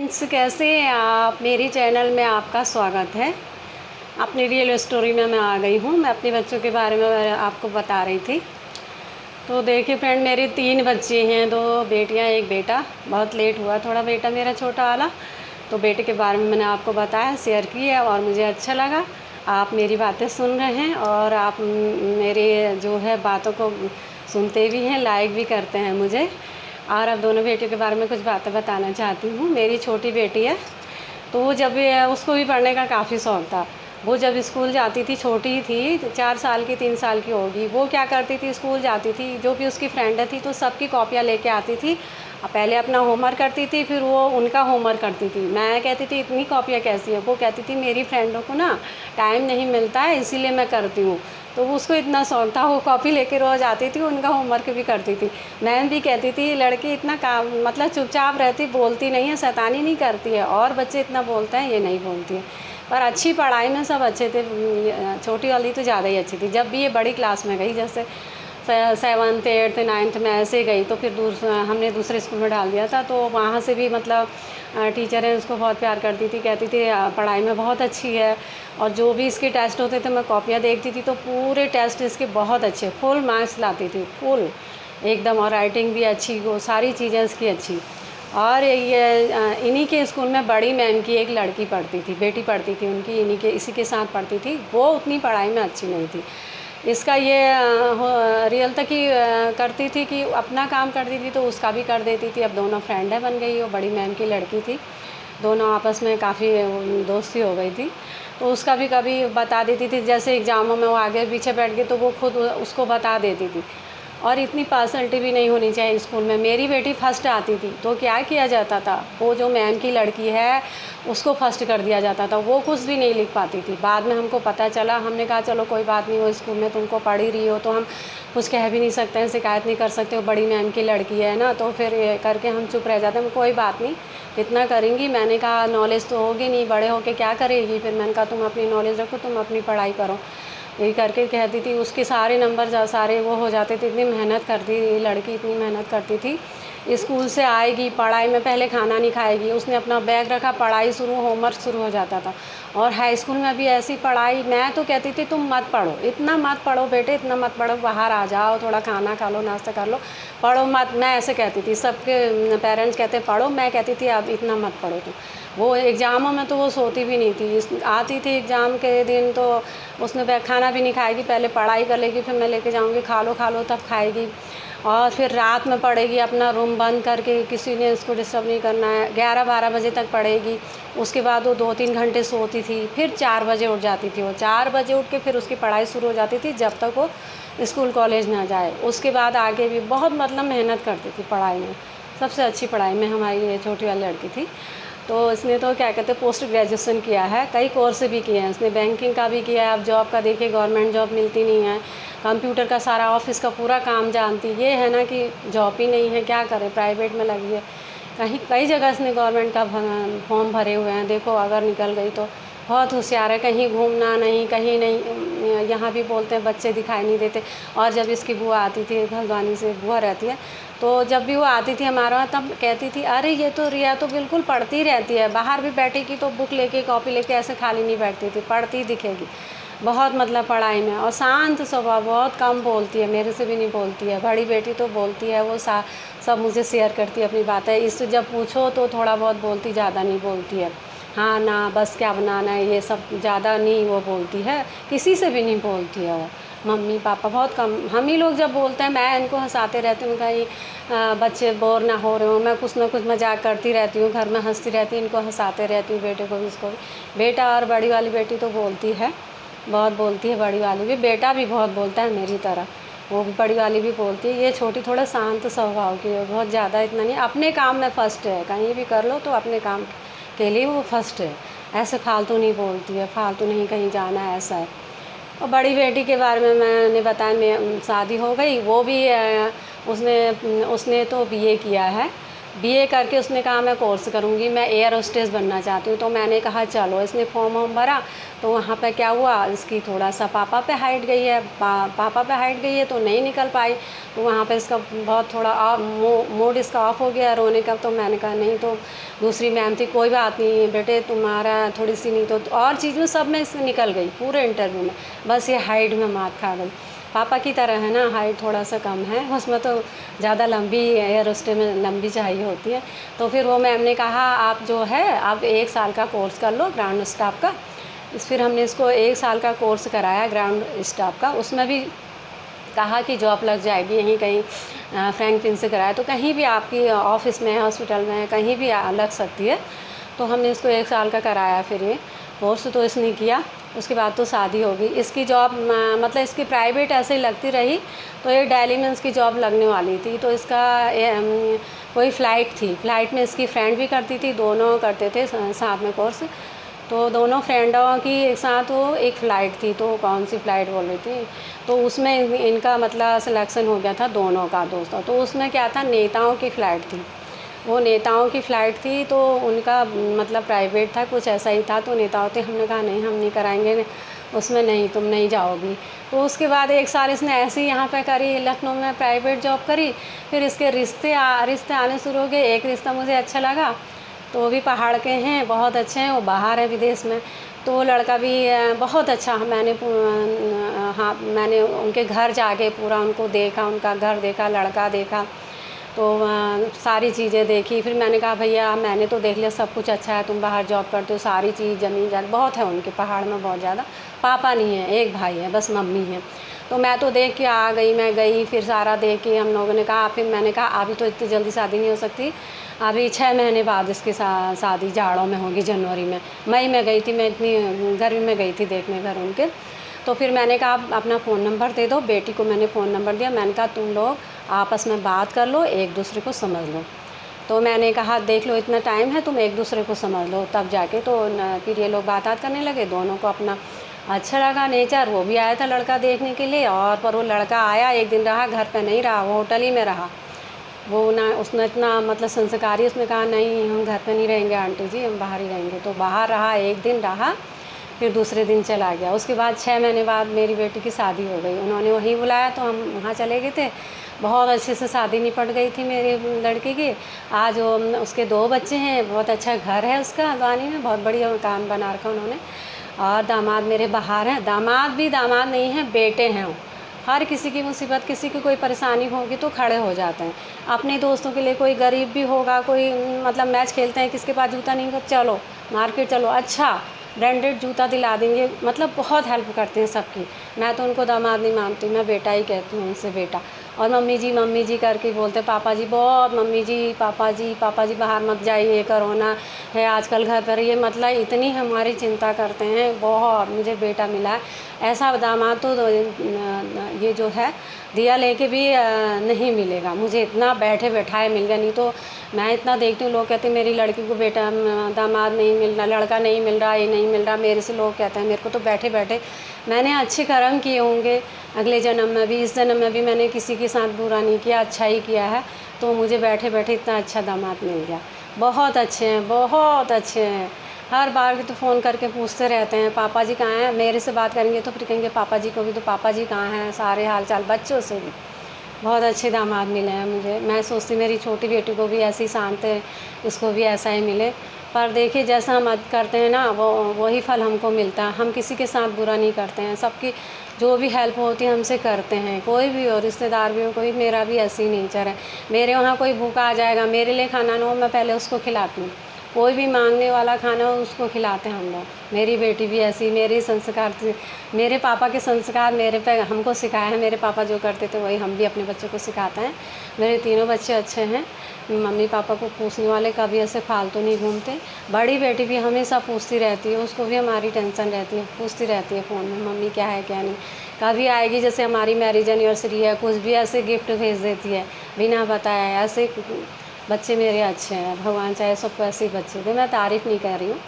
Friends, कैसे हैं आप। मेरी चैनल में आपका स्वागत है। अपनी रियल स्टोरी में मैं आ गई हूँ। मैं अपने बच्चों के बारे में आपको बता रही थी। तो देखिए फ्रेंड, मेरे 3 बच्चे हैं, 2 बेटियाँ 1 बेटा। बहुत लेट हुआ थोड़ा बेटा मेरा छोटा वाला, तो बेटे के बारे में मैंने आपको बताया, शेयर किया और मुझे अच्छा लगा। आप मेरी बातें सुन रहे हैं और आप मेरी जो है बातों को सुनते भी हैं, लाइक भी करते हैं मुझे। और अब दोनों बेटियों के बारे में कुछ बातें बताना चाहती हूँ। मेरी छोटी बेटी है, तो वो जब उसको भी पढ़ने का काफ़ी शौक़ था। वो जब स्कूल जाती थी, छोटी थी, 4 साल की 3 साल की होगी, वो क्या करती थी, स्कूल जाती थी, जो भी उसकी फ्रेंड थी तो सबकी कॉपियाँ लेके आती थी। पहले अपना होमवर्क करती थी, फिर वो उनका होमवर्क करती थी। मैं कहती थी इतनी कॉपियाँ कैसी है। वो कहती थी मेरी फ्रेंडों को ना टाइम नहीं मिलता है, इसीलिए मैं करती हूँ। तो उसको इतना शौक़ था, वो कॉपी लेके रोज़ आती थी, उनका होमवर्क भी करती थी। मैम भी कहती थी लड़की इतना काम मतलब चुपचाप रहती, बोलती नहीं है, शैतानी नहीं करती है, और बच्चे इतना बोलते हैं, ये नहीं बोलती है। पर अच्छी पढ़ाई में सब अच्छे थे। छोटी वाली तो ज़्यादा ही अच्छी थी। जब भी ये बड़ी क्लास में गई, जैसे 7th 8th 9th में ऐसे गई, तो फिर हमने दूसरे स्कूल में डाल दिया था। तो वहाँ से भी मतलब टीचरें उसको बहुत प्यार करती थी, कहती थी पढ़ाई में बहुत अच्छी है। और जो भी इसके टेस्ट होते थे, मैं कॉपियाँ देखती थी, तो पूरे टेस्ट इसके बहुत अच्छे, फुल मार्क्स लाती थी, फुल एकदम। और राइटिंग भी अच्छी, वो सारी चीज़ें इसकी अच्छी। और ये इन्हीं के स्कूल में बड़ी मैम की एक लड़की पढ़ती थी, बेटी पढ़ती थी उनकी, इसी के साथ पढ़ती थी। वो उतनी पढ़ाई में अच्छी नहीं थी। इसका ये रियल तक ही करती थी कि अपना काम करती थी तो उसका भी कर देती थी। अब दोनों फ्रेंडें बन गई, वो बड़ी मैम की लड़की थी, दोनों आपस में काफ़ी दोस्ती हो गई थी। तो उसका भी कभी बता देती थी, जैसे एग्ज़ामों में वो आगे पीछे बैठ गई तो वो खुद उसको बता देती थी। और इतनी पर्सनैलिटी भी नहीं होनी चाहिए स्कूल में। मेरी बेटी फर्स्ट आती थी, तो क्या किया जाता था, वो जो मैम की लड़की है उसको फर्स्ट कर दिया जाता था। वो कुछ भी नहीं लिख पाती थी। बाद में हमको पता चला, हमने कहा चलो कोई बात नहीं, वो स्कूल में तुमको पढ़ ही रही हो तो हम कुछ कह भी नहीं सकते हैं, शिकायत नहीं कर सकते हो, बड़ी मैम की लड़की है ना। तो फिर ये करके हम चुप रह जाते हैं, कोई बात नहीं, इतना करेंगी। मैंने कहा नॉलेज तो होगी नहीं, बड़े होके क्या करेगी। फिर मैंने कहा तुम अपनी नॉलेज रखो, तुम अपनी पढ़ाई करो, यही करके कहती थी। उसके सारे नंबर सारे वो हो जाते थे। इतनी मेहनत करती थी लड़की, इतनी मेहनत करती थी। स्कूल से आएगी, पढ़ाई में पहले खाना नहीं खाएगी, उसने अपना बैग रखा, पढ़ाई शुरू, होमवर्क शुरू हो जाता था। और हाई स्कूल में भी ऐसी पढ़ाई। मैं तो कहती थी तुम मत पढ़ो, इतना मत पढ़ो बेटे, इतना मत पढ़ो, बाहर आ जाओ, थोड़ा खाना खा लो, नाश्ता कर लो, पढ़ो मत। मैं ऐसे कहती थी, सबके पेरेंट्स कहते पढ़ो, मैं कहती थी अब इतना मत पढ़ो तुम। वो एग्ज़ामों में तो वो सोती भी नहीं थी। आती थी एग्ज़ाम के दिन तो उसने खाना भी नहीं खाएगी, पहले पढ़ाई कर लेगी, फिर मैं लेके जाऊँगी, खा लो तब खाएगी। और फिर रात में पढ़ेगी, अपना रूम बंद करके, किसी ने उसको डिस्टर्ब नहीं करना है, 11-12 बजे तक पढ़ेगी। उसके बाद वो 2-3 घंटे सोती थी, फिर 4 बजे उठ जाती थी। वो 4 बजे उठ के फिर उसकी पढ़ाई शुरू हो जाती थी, जब तक वो स्कूल कॉलेज ना जाए। उसके बाद आगे भी बहुत मतलब मेहनत करती थी पढ़ाई में। सबसे अच्छी पढ़ाई में हमारी ये छोटी वाली लड़की थी। तो इसने तो क्या कहते हैं पोस्ट ग्रेजुएशन किया है, कई कोर्स भी किए हैं इसने, बैंकिंग का भी किया है। अब जॉब का देखिए, गवर्नमेंट जॉब मिलती नहीं है। कंप्यूटर का सारा ऑफिस का पूरा काम जानती। ये है ना कि जॉब ही नहीं है, क्या करें, प्राइवेट में लगी है। कई जगह इसने गवर्नमेंट का फॉर्म भरे हुए हैं। देखो अगर निकल गई तो बहुत होशियार है, कहीं घूमना नहीं, कहीं नहीं। यहाँ भी बोलते हैं बच्चे दिखाई नहीं देते। और जब इसकी बुआ आती थी, हल्द्वानी से बुआ रहती है, तो जब भी वो आती थी हमारे वहाँ, तब कहती थी अरे ये तो रिया तो बिल्कुल पढ़ती रहती है, बाहर भी बैठेगी तो बुक लेके कॉपी लेके ऐसे खाली नहीं बैठती थी, पढ़ती दिखेगी बहुत, मतलब पढ़ाई में। और शांत स्वभाव, बहुत कम बोलती है, मेरे से भी नहीं बोलती है। बड़ी बेटी तो बोलती है, वो सब मुझे शेयर करती है अपनी बातें। इससे जब पूछो तो थोड़ा बहुत बोलती, ज़्यादा नहीं बोलती है। हाँ ना, बस क्या बनाना है, ये सब ज़्यादा नहीं वो बोलती है, किसी से भी नहीं बोलती है वो। मम्मी पापा बहुत कम, हम ही लोग जब बोलते हैं, मैं इनको हंसाते रहती हूँ, कहीं बच्चे बोर ना हो रहे हो, मैं कुछ ना कुछ मजाक करती रहती हूँ, घर में हंसती रहती हूँ, इनको हंसाते रहती हूँ, बेटे को भी, इसको भी। बेटा और बड़ी वाली बेटी तो बोलती है, बहुत बोलती है बड़ी वाली भी। बेटा भी बहुत बोलता है मेरी तरह, वो भी, बड़ी वाली भी बोलती है। ये छोटी थोड़ा शांत स्वभाव की है, बहुत ज़्यादा इतना नहीं। अपने काम में फ़र्स्ट है, कहीं भी कर लो तो अपने काम के लिए वो फर्स्ट है, ऐसे फालतू नहीं बोलती है, फालतू नहीं कहीं जाना है, ऐसा है। और बड़ी बेटी के बारे में मैंने बताया, मैं शादी हो गई, वो भी उसने तो बीए किया है, बीए करके उसने कहा मैं कोर्स करूँगी, मैं एयर होस्टेस बनना चाहती हूँ। तो मैंने कहा चलो, इसने फॉर्म वॉर्म भरा। तो वहाँ पे क्या हुआ, इसकी थोड़ा सा पापा पे हाइट गई है, पापा पे हाइट गई है तो नहीं निकल पाई। तो वहाँ पे इसका बहुत थोड़ा मूड इसका ऑफ हो गया रोने का। तो मैंने कहा नहीं, तो दूसरी मैम थी, कोई बात नहीं बेटे, तुम्हारा थोड़ी सी नहीं तो और चीज़ में सब में इसमें निकल गई पूरे इंटरव्यू में, बस ये हाइट में मार खा गई। पापा की तरह है ना, हाइट थोड़ा सा कम है, उसमें तो ज़्यादा लंबी एयर होस्टेस में लंबी चाहिए होती है। तो फिर वो मैम ने कहा आप जो है आप 1 साल का कोर्स कर लो ग्राउंड स्टाफ का। फिर हमने इसको 1 साल का कोर्स कराया ग्राउंड स्टाफ का। उसमें भी कहा कि जॉब लग जाएगी यहीं कहीं, फ्रैंकलिन से कराया तो कहीं भी आपकी ऑफिस में, हॉस्पिटल में, कहीं भी लग सकती है। तो हमने इसको 1 साल का कराया। फिर ये कोर्स तो इसने किया, उसके बाद तो शादी हो गई। इसकी जॉब मतलब इसकी प्राइवेट ऐसे ही लगती रही। तो ये दिल्ली में इसकी जॉब लगने वाली थी। तो इसका कोई फ़्लाइट थी, फ़्लाइट में इसकी फ्रेंड भी करती थी, दोनों करते थे साथ में कोर्स। तो दोनों फ्रेंडों की एक साथ वो एक फ़्लाइट थी, तो कौन सी फ़्लाइट बोल रही थी, तो उसमें इनका मतलब सिलेक्शन हो गया था दोनों का दोस्तों। तो उसमें क्या था, नेताओं की फ़्लाइट थी, वो नेताओं की फ़्लाइट थी। तो उनका मतलब प्राइवेट था, कुछ ऐसा ही था। तो नेताओं थे, हमने कहा नहीं हम नहीं कराएंगे उसमें, नहीं तुम नहीं जाओगी। तो उसके बाद 1 साल इसने ऐसे ही यहाँ पे करी, लखनऊ में प्राइवेट जॉब करी। फिर इसके रिश्ते आने शुरू हो गए। एक रिश्ता मुझे अच्छा लगा, तो वो भी पहाड़ के हैं, बहुत अच्छे हैं, वो बाहर है विदेश में। तो वो लड़का भी बहुत अच्छा, मैंने उनके घर जाके पूरा उनको देखा, उनका घर देखा, लड़का देखा, तो सारी चीज़ें देखी। फिर मैंने कहा भैया मैंने तो देख लिया सब कुछ अच्छा है, तुम बाहर जॉब करते हो, सारी चीज़ ज़मीन जान बहुत है उनके पहाड़ में, बहुत ज़्यादा। पापा नहीं है, एक भाई है, बस मम्मी है। तो मैं तो देख के आ गई, मैं गई, फिर सारा देख के हम लोगों ने कहा। फिर मैंने कहा अभी तो इतनी जल्दी शादी नहीं हो सकती, अभी 6 महीने बाद इसकी शादी जाड़ों में होगी, जनवरी में। मई में गई थी मैं, इतनी गर्मी में गई थी देखने घर उनके। तो फिर मैंने कहा आप अपना फ़ोन नंबर दे दो। बेटी को मैंने फ़ोन नंबर दिया, मैंने कहा तुम लोग आपस में बात कर लो, एक दूसरे को समझ लो। तो मैंने कहा देख लो इतना टाइम है, तुम एक दूसरे को समझ लो तब जाके। तो फिर ये लोग बात करने लगे, दोनों को अपना अच्छा लगा नेचर। वो भी आया था लड़का देखने के लिए, और पर वो लड़का आया, एक दिन रहा, घर पे नहीं रहा, वो होटल ही में रहा। वो ना उसने इतना मतलब संस्कारी, उसने कहा नहीं हम घर पे नहीं रहेंगे आंटी जी, हम बाहर ही रहेंगे। तो बाहर रहा, एक दिन रहा, फिर दूसरे दिन चला गया। उसके बाद 6 महीने बाद मेरी बेटी की शादी हो गई, उन्होंने वहीं बुलाया तो हम वहाँ चले गए थे। बहुत अच्छे से शादी निपट गई थी मेरी लड़की की। आज उसके 2 बच्चे हैं, बहुत अच्छा घर है उसका हल्द्वानी में, बहुत बढ़िया मकान बना रखा उन्होंने। और दामाद मेरे बाहर हैं, दामाद भी दामाद नहीं हैं, बेटे हैं वो। हर किसी की मुसीबत, किसी की कोई परेशानी होगी तो खड़े हो जाते हैं। अपने दोस्तों के लिए, कोई गरीब भी होगा, कोई मतलब मैच खेलते हैं, किसके पास जूता नहीं होगा, चलो मार्केट चलो, अच्छा ब्रांडेड जूता दिला देंगे, मतलब बहुत हेल्प करते हैं सबकी। मैं तो उनको दामाद नहीं मानती, मैं बेटा ही कहती हूँ उनसे, बेटा। और मम्मी जी करके बोलते, पापा जी बहुत, मम्मी जी पापा जी बाहर मत जाइए, कोरोना है आजकल, घर पर रहिए, मतलब इतनी हमारी चिंता करते हैं बहुत। मुझे बेटा मिला है ऐसा दामाद, तो ये जो है दिया लेके भी नहीं मिलेगा मुझे, इतना बैठे बैठाए मिल गया। नहीं तो मैं इतना देखती हूँ, लोग कहते हैं मेरी लड़की को बेटा दामाद नहीं मिल रहा, लड़का नहीं मिल रहा, ये नहीं मिल रहा, मेरे से लोग कहते हैं। मेरे को तो बैठे बैठे मैंने अच्छे कर्म किए होंगे अगले जन्म में भी, इस जन्म में भी मैंने किसी के साथ बुरा नहीं किया, अच्छा ही किया है, तो मुझे बैठे बैठे इतना अच्छा दामाद मिल गया। बहुत अच्छे हैं, बहुत अच्छे हैं। हर बार भी तो फ़ोन करके पूछते रहते हैं पापा जी कहाँ हैं, मेरे से बात करेंगे तो फिर कहेंगे पापा जी को भी, तो पापा जी कहाँ हैं, सारे हाल चाल, बच्चों से भी बहुत अच्छे दामाद मिले हैं मुझे। मैं सोचती मेरी छोटी बेटी को भी ऐसी शांत है, इसको भी ऐसा ही मिले। पर देखिए जैसा हम करते हैं ना, वही फल हमको मिलता है। हम किसी के साथ बुरा नहीं करते हैं, सबकी जो भी हेल्प होती है हमसे करते हैं, कोई भी हो, रिश्तेदार भी हो कोई। मेरा भी ऐसी नेचर है, मेरे वहाँ कोई भूखा आ जाएगा, मेरे लिए खाना ना हो, मैं पहले उसको खिलाती हूँ। कोई भी मांगने वाला खाना हो उसको खिलाते हैं हम लोग। मेरी बेटी भी ऐसी, मेरे संस्कार, मेरे पापा के संस्कार मेरे पे हमको सिखाए हैं। मेरे पापा जो करते थे वही हम भी अपने बच्चों को सिखाते हैं। मेरे तीनों बच्चे अच्छे हैं, मम्मी पापा को पूछने वाले, कभी ऐसे फालतू नहीं घूमते। बड़ी बेटी भी हमेशा पूछती रहती है, उसको भी हमारी टेंशन रहती है, पूछती रहती है फ़ोन में मम्मी क्या है क्या नहीं। कभी आएगी जैसे हमारी मैरिज एनिवर्सरी है, कुछ भी ऐसे गिफ्ट भेज देती है बिना बताए। ऐसे बच्चे मेरे अच्छे हैं, भगवान चाहे सबको ऐसे ही बच्चे दे। मैं तारीफ़ नहीं कर रही हूँ,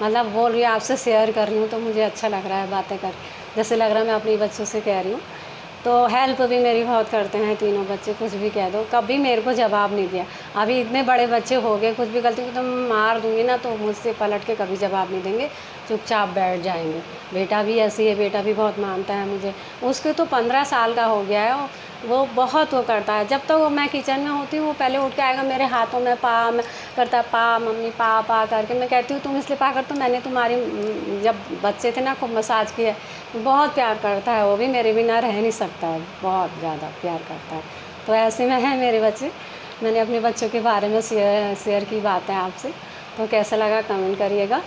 मतलब बोल रही हूँ, आपसे शेयर कर रही हूँ, तो मुझे अच्छा लग रहा है बातें कर, जैसे लग रहा है मैं अपने बच्चों से कह रही हूँ। तो हेल्प भी मेरी बहुत करते हैं तीनों बच्चे, कुछ भी कह दो कभी मेरे को जवाब नहीं दिया। अभी इतने बड़े बच्चे हो गए, कुछ भी गलती की तो मार दूँगी ना तो मुझसे पलट के कभी जवाब नहीं देंगे, चुपचाप बैठ जाएंगे। बेटा भी ऐसी है, बेटा भी बहुत मानता है मुझे। उसके तो 15 साल का हो गया है, वो बहुत वो करता है। जब तक वो मैं किचन में होती हूँ वो पहले उठ के आएगा मेरे हाथों में पा में करता है, पा मम्मी पा पा करके। मैं कहती हूँ तुम इसलिए पा कर, तो मैंने तुम्हारी जब बच्चे थे ना खूब मसाज किया। बहुत प्यार करता है वो भी, मेरे बिना रह नहीं सकता है, बहुत ज़्यादा प्यार करता है। तो ऐसे में हैं मेरे बच्चे। मैंने अपने बच्चों के बारे में शेयर की बातें आपसे। तो कैसा लगा कमेंट करिएगा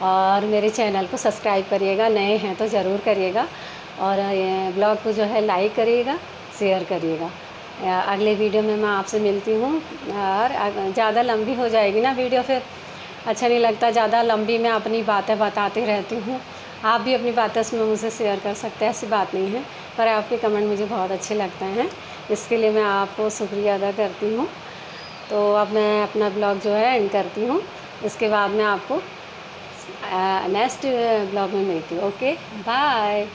और मेरे चैनल को सब्सक्राइब करिएगा, नए हैं तो ज़रूर करिएगा। और ये ब्लॉग को जो है लाइक करिएगा, शेयर करिएगा। अगले वीडियो में मैं आपसे मिलती हूँ। और ज़्यादा लंबी हो जाएगी ना वीडियो, फिर अच्छा नहीं लगता ज़्यादा लंबी मैं अपनी बातें बताती रहती हूँ। आप भी अपनी बातें उसमें मुझसे शेयर कर सकते हैं, ऐसी बात नहीं है। पर आपके कमेंट मुझे बहुत अच्छे लगते हैं, इसके लिए मैं आपको शुक्रिया अदा करती हूँ। तो अब मैं अपना ब्लॉग जो है एंड करती हूँ, इसके बाद मैं आपको नेक्स्ट ब्लॉग में मिलती हूँ। Okay bye.